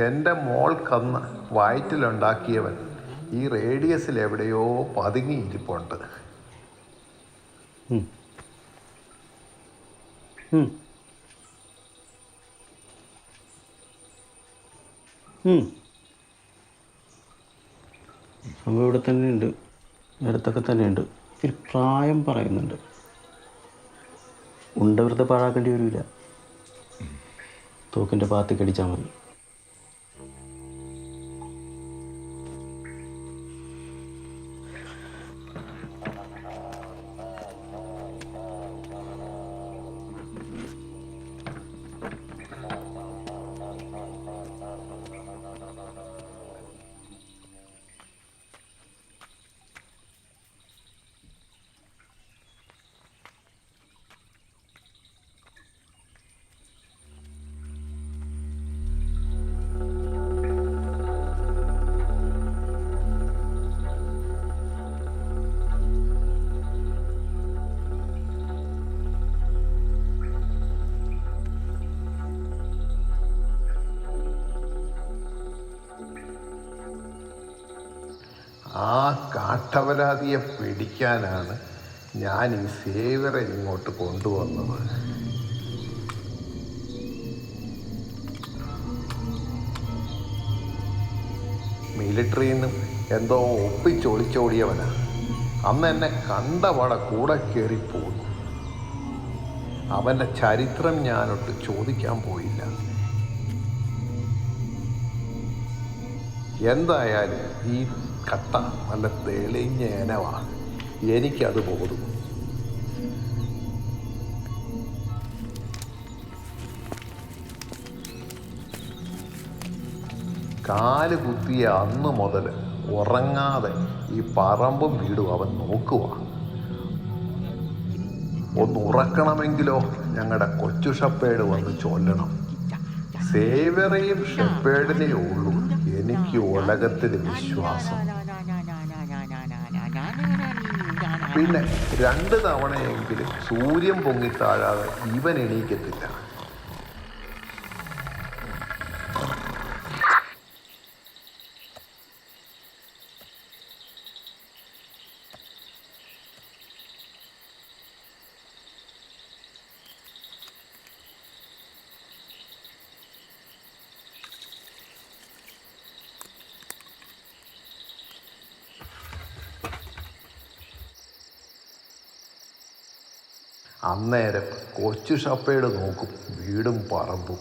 എൻ്റെ മോൾക്കന്ന് വയറ്റിലുണ്ടാക്കിയവൻ ഈ റേഡിയസിൽ എവിടെയോ പതുങ്ങിയിരിപ്പുണ്ട്. സംഭവം ഇവിടെ തന്നെയുണ്ട്, അടുത്തൊക്കെ തന്നെയുണ്ട്. ഒരു പ്രായം പറയുന്നുണ്ട്. വെറുതെ പാഴാക്കേണ്ടി വരില്ല. തോക്കിൻ്റെ പാത്തി കടിച്ചാൽ മതി. ആ കാട്ടപരാധിയെ പിടിക്കാനാണ് ഞാൻ ഈ സേവറെ ഇങ്ങോട്ട് കൊണ്ടുവന്നത്. മിലിറ്ററിയിൽ നിന്നും എന്തോ ഒപ്പിച്ചൊളിച്ചോടിയവനാ. അന്ന് എന്നെ കണ്ടവള കൂടെ കയറിപ്പോന്നു. അവൻ്റെ ചരിത്രം ഞാനൊട്ട് ചോദിക്കാൻ പോയില്ല. എന്തായാലും ഈ കട്ട നല്ല തെളിഞ്ഞ ഇനവാണ്. എനിക്കത് ബോധം. കാല് കുത്തിയ അന്ന് മുതൽ ഉറങ്ങാതെ ഈ പറമ്പും വീടും അവൻ നോക്കുക. ഒന്ന് ഉറക്കണമെങ്കിലോ ഞങ്ങളുടെ കൊച്ചു ഷപ്പേഡ് വന്ന് ചൊല്ലണം. സേവറയും ഷപ്പേഡിനെയേ ഉള്ളൂ എനിക്ക് ഉലകത്തിൽ വിശ്വാസം. പിന്നെ 2 തവണയെങ്കിലും സൂര്യൻ പൊങ്ങിത്താഴാതെ ഇവൻ എണീക്കത്തില്ല. അന്നേരം കൊച്ചു ഷപ്പേഡ് നോക്കും വീടും പറമ്പും.